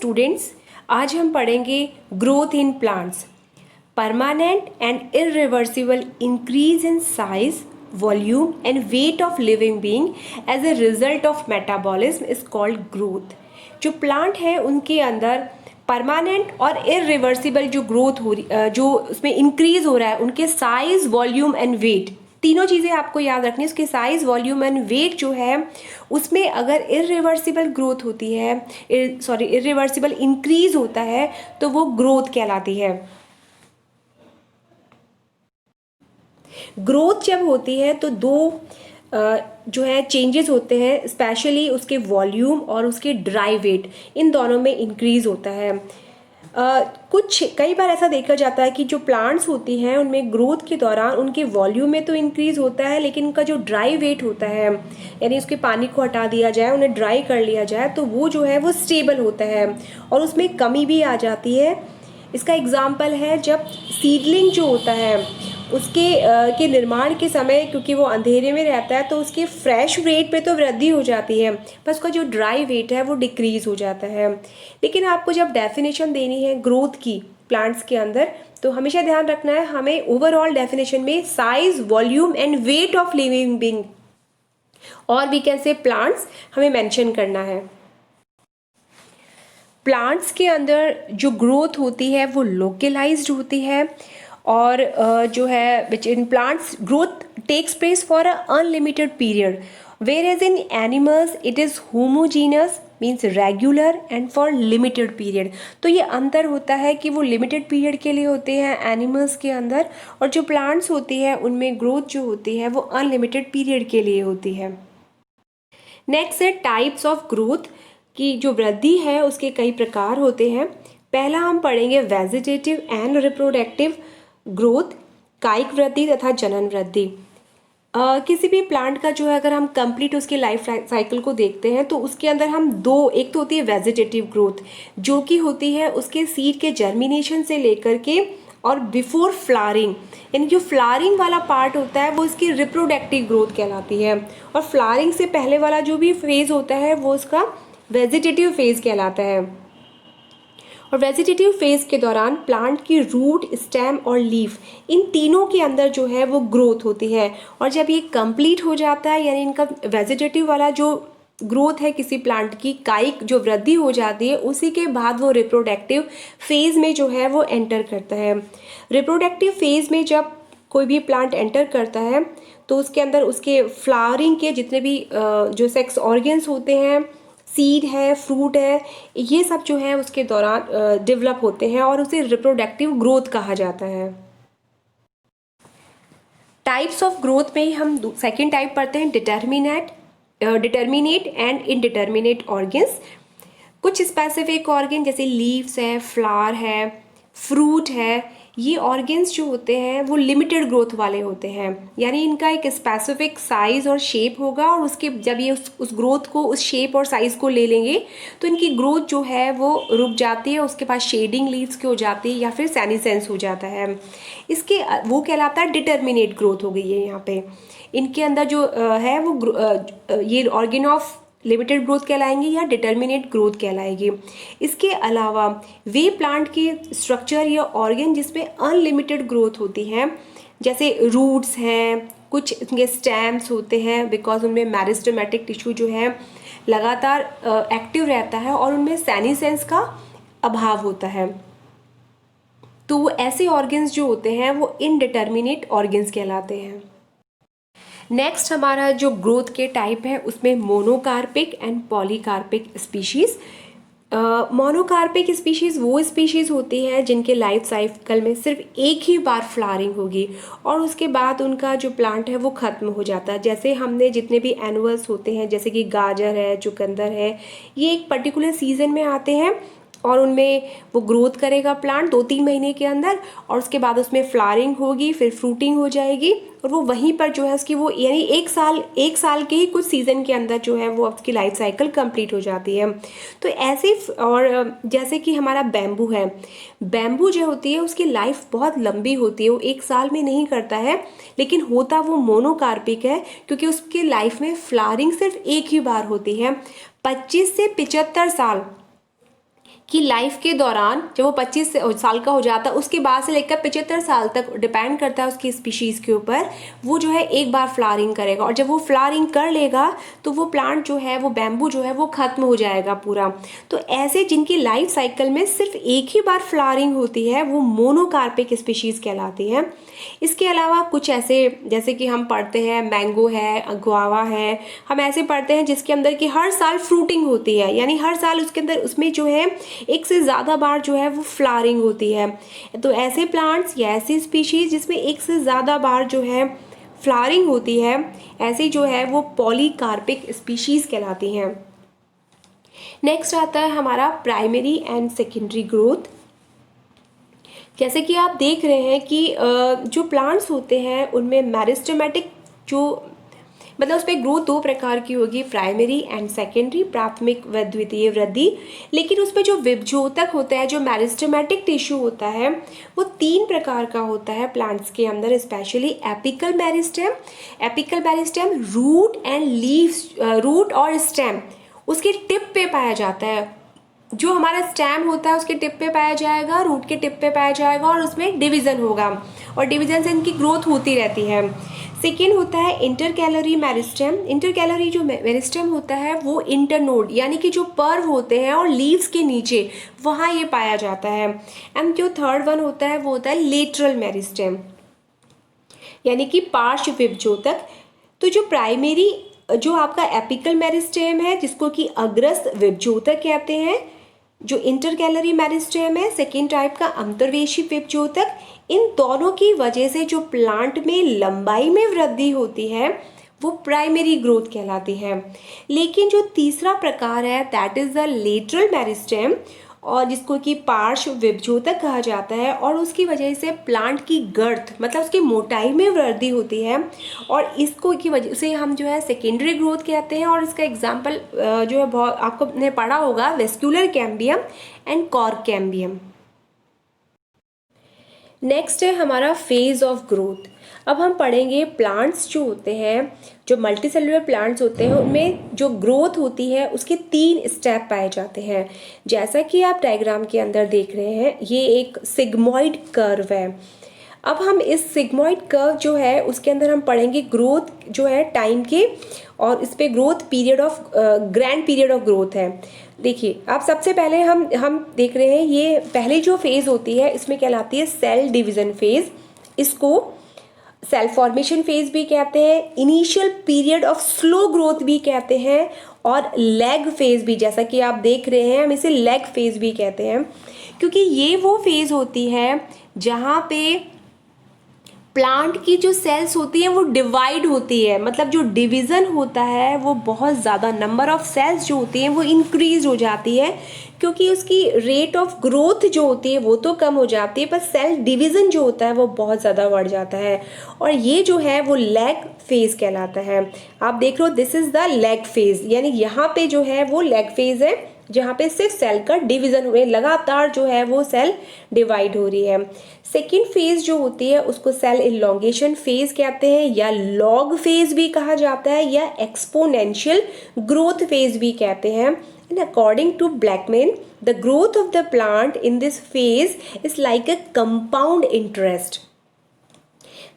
Students, आज हम पढ़ेंगे growth in plants. Permanent and irreversible increase in size, volume and weight of living being as a result of metabolism is called growth. जो plant है उनके अंदर permanent और irreversible जो ग्रोथ हो रही, जो उसमें इंक्रीज हो रहा है, उनके साइज, वॉल्यूम एंड वेट, तीनों चीज़ें आपको याद रखनी है। उसके साइज, वॉल्यूम एंड वेट जो है उसमें अगर इरिवर्सिबल ग्रोथ होती है, इरिवर्सिबल इंक्रीज होता है तो वो ग्रोथ कहलाती है। ग्रोथ जब होती है तो दो जो है चेंजेस होते हैं, स्पेशली उसके वॉल्यूम और उसके ड्राई वेट, इन दोनों में इंक्रीज होता है। कई बार ऐसा देखा जाता है कि जो प्लांट्स होती हैं उनमें ग्रोथ के दौरान उनके वॉल्यूम में तो इंक्रीज होता है, लेकिन उनका जो ड्राई वेट होता है, यानी उसके पानी को हटा दिया जाए, उन्हें ड्राई कर लिया जाए, तो वो जो है वो स्टेबल होता है और उसमें कमी भी आ जाती है। इसका एग्जाम्पल है जब सीडलिंग जो होता है उसके के निर्माण के समय, क्योंकि वो अंधेरे में रहता है तो उसके फ्रेश वेट पे तो वृद्धि हो जाती है, पर उसका जो ड्राई वेट है वो डिक्रीज हो जाता है। लेकिन आपको जब डेफिनेशन देनी है ग्रोथ की प्लांट्स के अंदर, तो हमेशा ध्यान रखना है हमें ओवरऑल डेफिनेशन में size, volume and weight of living being और वी कैन से प्लांट्स हमें मेंशन करना है। प्लांट्स के अंदर जो ग्रोथ होती है वो लोकलाइज्ड होती है और जो है which in plants growth takes place for a unlimited period, whereas in animals it is homogeneous means regular and for limited period. तो ये अंतर होता है कि वो लिमिटेड पीरियड के लिए होते हैं एनिमल्स के अंदर, और जो प्लांट्स होती है उनमें ग्रोथ जो होती है वो अनलिमिटेड पीरियड के लिए होती है। नेक्स्ट है टाइप्स ऑफ ग्रोथ, की जो वृद्धि है उसके कई प्रकार होते हैं। पहला हम पढ़ेंगे वेजिटेटिव एंड रिप्रोडक्टिव ग्रोथ, कायिक वृद्धि तथा जनन वृद्धि। किसी भी प्लांट का जो है अगर हम कंप्लीट उसके लाइफ साइकिल को देखते हैं तो उसके अंदर हम दो, एक तो होती है वेजिटेटिव ग्रोथ जो कि होती है उसके सीड के जर्मिनेशन से लेकर के और बिफोर फ्लावरिंग, यानी जो फ्लावरिंग वाला पार्ट होता है वो इसकी रिप्रोडक्टिव ग्रोथ कहलाती है, और फ्लावरिंग से पहले वाला जो भी फेज होता है वो उसका वेजिटेटिव फेज कहलाता है। और वेजिटेटिव फेज के दौरान प्लांट की रूट, स्टेम और लीफ, इन तीनों के अंदर जो है वो ग्रोथ होती है, और जब ये कंप्लीट हो जाता है, यानी इनका वेजिटेटिव वाला जो ग्रोथ है किसी प्लांट की, कायिक जो वृद्धि हो जाती है, उसी के बाद वो रिप्रोडक्टिव फेज में जो है वो एंटर करता है। रिप्रोडक्टिव फेज में जब कोई भी प्लांट एंटर करता है तो उसके अंदर उसके फ्लावरिंग के जितने भी जो सेक्स ऑर्गन्स होते हैं, सीड है, फ्रूट है, ये सब जो है उसके दौरान डेवलप होते हैं और उसे रिप्रोडक्टिव ग्रोथ कहा जाता है। टाइप्स ऑफ ग्रोथ में हम सेकेंड टाइप पढ़ते हैं डिटर्मिनेट एंड इनडिटर्मिनेट ऑर्गन्स। कुछ स्पेसिफिक ऑर्गन जैसे लीव्स है, फ्लावर है, फ्रूट है, ये ऑर्गन्स जो होते हैं वो लिमिटेड ग्रोथ वाले होते हैं, यानी इनका एक स्पेसिफिक साइज और शेप होगा, और उसके जब ये उस ग्रोथ को, उस शेप और साइज को ले लेंगे तो इनकी ग्रोथ जो है वो रुक जाती है, उसके बाद शेडिंग लीव्स की हो जाती है या फिर सेनिसेंस हो जाता है। इसके वो कहलाता है डिटर्मिनेट ग्रोथ हो गई है यहाँ पे। इनके अंदर जो है वो ये ऑर्गन ऑफ लिमिटेड ग्रोथ कहलाएंगे या डिटर्मिनेट ग्रोथ कहलाएगी। इसके अलावा वे प्लांट के स्ट्रक्चर या ऑर्गन जिसमें अनलिमिटेड ग्रोथ होती है, जैसे रूट्स हैं, कुछ इनके स्टेम्स होते हैं, बिकॉज उनमें मेरिस्टेमेटिक टिश्यू जो है लगातार एक्टिव रहता है और उनमें सेनिसेंस का अभाव होता है, तो ऐसे ऑर्गन्स जो होते हैं वो इनडिटर्मिनेट ऑर्गन्स कहलाते हैं। नेक्स्ट हमारा जो ग्रोथ के टाइप है उसमें monocarpic and polycarpic species. Monocarpic species वो स्पीशीज़ होती है जिनके लाइफ साइकिल में सिर्फ एक ही बार फ्लावरिंग होगी और उसके बाद उनका जो प्लांट है वो ख़त्म हो जाता है। जैसे हमने जितने भी एनुअल्स होते हैं, जैसे कि गाजर है, चुकंदर है, ये एक पर्टिकुलर सीजन में आते हैं और उनमें वो ग्रोथ करेगा प्लांट 2-3 महीने के अंदर, और उसके बाद उसमें फ्लावरिंग होगी, फिर फ्रूटिंग हो जाएगी, और वो वहीं पर जो है उसकी वो यानी एक साल के ही कुछ सीज़न के अंदर जो है वो उसकी लाइफ साइकिल कंप्लीट हो जाती है। तो ऐसे, और जैसे कि हमारा बैम्बू है, बैम्बू जो होती है उसकी लाइफ बहुत लंबी होती है, वो एक साल में नहीं करता है, लेकिन होता वो मोनोकार्पिक है क्योंकि उसके लाइफ में फ्लावरिंग सिर्फ एक ही बार होती है। 25 से 75 साल कि लाइफ के दौरान जब वो 25 साल का हो जाता है उसके बाद से लेकर 75 साल तक, डिपेंड करता है उसकी स्पीशीज़ के ऊपर, वो जो है एक बार फ्लावरिंग करेगा। और जब वो फ्लावरिंग कर लेगा तो वो प्लांट जो है, वो बैम्बू जो है वो ख़त्म हो जाएगा पूरा। तो ऐसे जिनकी लाइफ साइकिल में सिर्फ एक ही बार फ्लावरिंग होती है वो मोनोकार्पिक स्पीशीज़ कहलाती है। इसके अलावा कुछ ऐसे, जैसे कि हम पढ़ते हैं मैंगो है, गुआवा है, हम ऐसे पढ़ते हैं जिसके अंदर कि हर साल फ्रूटिंग होती है, यानी हर साल उसके अंदर उसमें जो है एक से ज़्यादा बार जो है वो फ्लावरिंग होती है। तो ऐसे प्लांट्स या ऐसी स्पीशीज़ जिसमें एक से ज़्यादा बार जो है फ्लावरिंग होती है, ऐसी जो है वो पॉलीकार्पिक स्पीशीज़ कहलाती हैं। नेक्स्ट आता है हमारा प्राइमरी एंड सेकेंडरी ग्रोथ। जैसे कि आप देख रहे हैं कि जो प्लांट्स होते हैं उनमें मेरिस्टेमेटिक जो मतलब उस पर ग्रोथ दो प्रकार की होगी, प्राइमरी एंड सेकेंडरी, प्राथमिक व द्वितीय वृद्धि। लेकिन उस पर जो विभजोतक होता है, जो मेरिस्टेमेटिक टिश्यू होता है, वो 3 प्रकार का होता है प्लांट्स के अंदर, specially apical meristem, root and leaves, root और स्टेम उसके टिप पे पाया जाता है। जो हमारा स्टेम होता है उसके टिप पे पाया जाएगा, रूट के टिप पे पाया जाएगा, और उसमें डिवीज़न होगा और डिवीज़न से इनकी ग्रोथ होती रहती है। सेकेंड होता है इंटरकैलरी मेरिस्टेम। इंटरकैलरी जो मेरिस्टेम होता है वो इंटरनोड, यानी कि जो पर्व होते हैं और लीव्स के नीचे, वहाँ ये पाया जाता है। एंड जो थर्ड वन होता है वो होता है लेटरल मेरिस्टेम, यानी कि पार्श्व विभजोतक। तो जो प्राइमरी, जो आपका एपिकल मेरिस्टेम है जिसको कि अग्रस्त विभजोतक कहते हैं, जो इंटरकैलरी मेरिस्टेम है सेकेंड टाइप का अंतर्वेशी विभजोतक, इन दोनों की वजह से जो प्लांट में लंबाई में वृद्धि होती है वो प्राइमरी ग्रोथ कहलाती है। लेकिन जो तीसरा प्रकार है that is the lateral meristem, और जिसको कि पार्श्व विभजोतक कहा जाता है, और उसकी वजह से प्लांट की गर्थ मतलब उसकी मोटाई में वृद्धि होती है, और इसको की वजह से हम जो है सेकेंडरी ग्रोथ कहते हैं। और इसका एग्जाम्पल जो है बहुत आपको ने पढ़ा होगा, vascular cambium and cork cambium. Next है हमारा फेज ऑफ ग्रोथ। अब हम पढ़ेंगे प्लांट्स जो होते हैं, जो मल्टीसेलुलर प्लांट्स होते हैं, उनमें जो ग्रोथ होती है उसके 3 स्टेप पाए जाते हैं। जैसा कि आप डायग्राम के अंदर देख रहे हैं, ये एक सिग्मॉइड कर्व है। अब हम इस सिग्मॉइड कर्व जो है उसके अंदर हम पढ़ेंगे ग्रोथ जो है टाइम के, और इस पे growth period of grand period of growth है। देखिए आप, सबसे पहले हम देख रहे हैं ये पहली जो फेज़ होती है इसमें कहलाती है सेल डिवीज़न फेज़। इसको सेल फॉर्मेशन फेज भी कहते हैं, initial period of slow growth भी कहते हैं, और लैग फेज भी, जैसा कि आप देख रहे हैं हम इसे लैग फेज भी कहते हैं, क्योंकि ये वो फेज होती है जहाँ पे प्लांट की जो सेल्स होती हैं वो डिवाइड होती है, मतलब जो डिवीज़न होता है वो बहुत ज़्यादा, नंबर ऑफ सेल्स जो होती हैं वो इंक्रीज हो जाती है, क्योंकि उसकी रेट ऑफ ग्रोथ जो होती है वो तो कम हो जाती है, पर सेल डिवीज़न जो होता है वो बहुत ज़्यादा बढ़ जाता है, और ये जो है वो लैग फेज़ कहलाता है। आप देख रहे हो this is the lag phase, यानी यहाँ पे जो है वो लैग फेज़ है जहाँ पे सिर्फ सेल का डिवीज़न हुए, लगातार जो है वो सेल डिवाइड हो रही है। सेकेंड फेज जो होती है उसको सेल इलॉन्गेशन फेज कहते हैं, या लॉग फेज भी कहा जाता है, या एक्सपोनेंशियल ग्रोथ फेज भी कहते हैं। And according to Blackman, the growth of the plant in this phase is like a compound interest.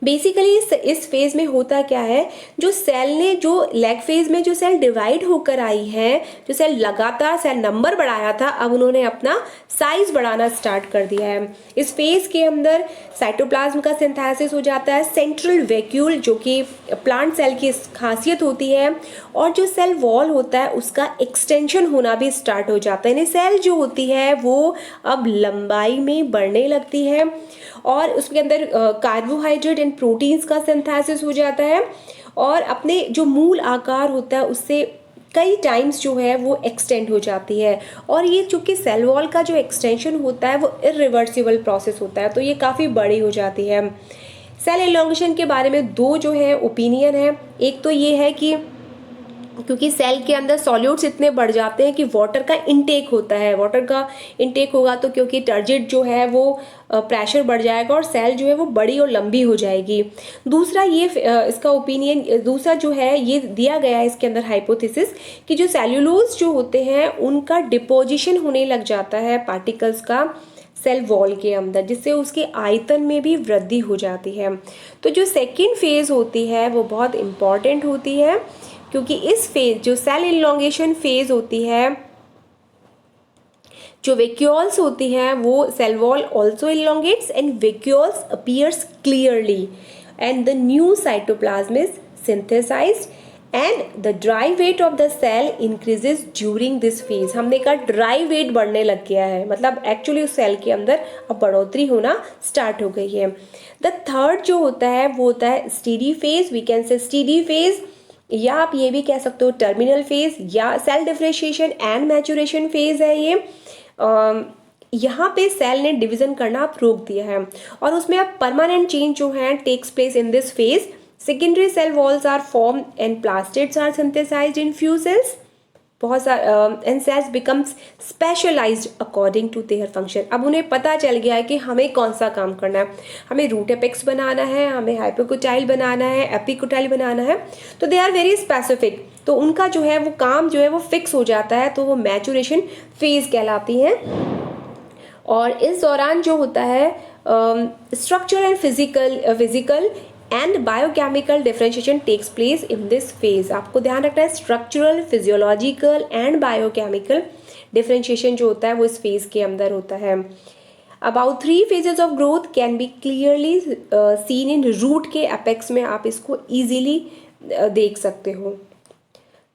Basically इस फेज में होता क्या है, जो सेल ने जो लैग फेज में जो सेल डिवाइड होकर आई है, जो सेल लगातार सेल नंबर बढ़ाया था, अब उन्होंने अपना साइज बढ़ाना स्टार्ट कर दिया है। इस फेज के अंदर साइटोप्लाज्म का सिंथेसिस हो जाता है, सेंट्रल वैक्यूल जो कि प्लांट सेल की खासियत होती है, और जो सेल वॉल होता है उसका एक्सटेंशन होना भी स्टार्ट हो जाता है, यानी सेल जो होती है वो अब लंबाई में बढ़ने लगती है, और उसके अंदर कार्बोहाइड्रेट एंड प्रोटीन्स का सिंथेसिस हो जाता है, और अपने जो मूल आकार होता है उससे कई टाइम्स जो है वो एक्सटेंड हो जाती है। और ये चूँकि सेल वॉल का जो एक्सटेंशन होता है वो इरिवर्सिबल प्रोसेस होता है, तो ये काफ़ी बड़ी हो जाती है। सेल एलोंगेशन के बारे में 2 जो है ओपिनियन है। एक तो ये है कि क्योंकि सेल के अंदर सॉल्यूट्स इतने बढ़ जाते हैं कि वाटर का इनटेक होता है, वाटर का इनटेक होगा तो क्योंकि टर्जिट जो है वो प्रेशर बढ़ जाएगा और सेल जो है वो बड़ी और लंबी हो जाएगी। दूसरा ये इसका ओपिनियन, दूसरा जो है ये दिया गया है इसके अंदर हाइपोथेसिस कि जो सेल्यूलोज जो होते हैं उनका डिपोजिशन होने लग जाता है पार्टिकल्स का सेल वॉल के अंदर, जिससे उसके आयतन में भी वृद्धि हो जाती है। तो जो सेकेंड फेज होती है वो बहुत इंपॉर्टेंट होती है, क्योंकि इस फेज जो सेल इलॉन्गेशन फेज होती है, जो वेक्यूल्स होती हैं वो cell wall also elongates and vacuoles appears clearly and the new cytoplasm is synthesised and the dry weight of the cell increases during this phase. हमने कहा ड्राई वेट बढ़ने लग गया है, मतलब एक्चुअली उस सेल के अंदर अब बढ़ोतरी होना स्टार्ट हो गई है। द थर्ड जो होता है वो होता है steady phase, we can say steady phase, या आप ये भी कह सकते हो टर्मिनल फेज या cell differentiation and maturation phase है ये। यहाँ पे सेल ने डिवीजन करना आप रोक दिया है और उसमें अब परमानेंट चेंज जो है takes place in this phase. Secondary cell walls are form and plastids are synthesised in few cells, बहुत सारे and cells becomes specialised according to their function. अब उन्हें पता चल गया है कि हमें कौन सा काम करना है, हमें रूट एपेक्स बनाना है, हमें हाइपोकुटाइल बनाना है, एपिकुटाइल बनाना है, तो दे आर वेरी स्पेसिफिक। तो उनका जो है वो काम जो है वो फिक्स हो जाता है, तो वो मैचुरेशन फेज कहलाती हैं। और इस दौरान जो होता है structure and physical and biochemical differentiation takes place in this phase. आपको ध्यान रखना है structural, physiological and biochemical differentiation जो होता है वो इस फेज के अंदर होता है। About 3 phases of growth can be clearly seen in root के एपेक्स में, आप इसको ईजिली देख सकते हो।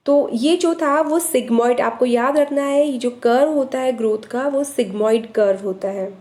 तो ये जो था वो सिग्मॉइड, आपको याद रखना है ये जो कर्व होता है ग्रोथ का वो सिग्मॉइड कर्व होता है।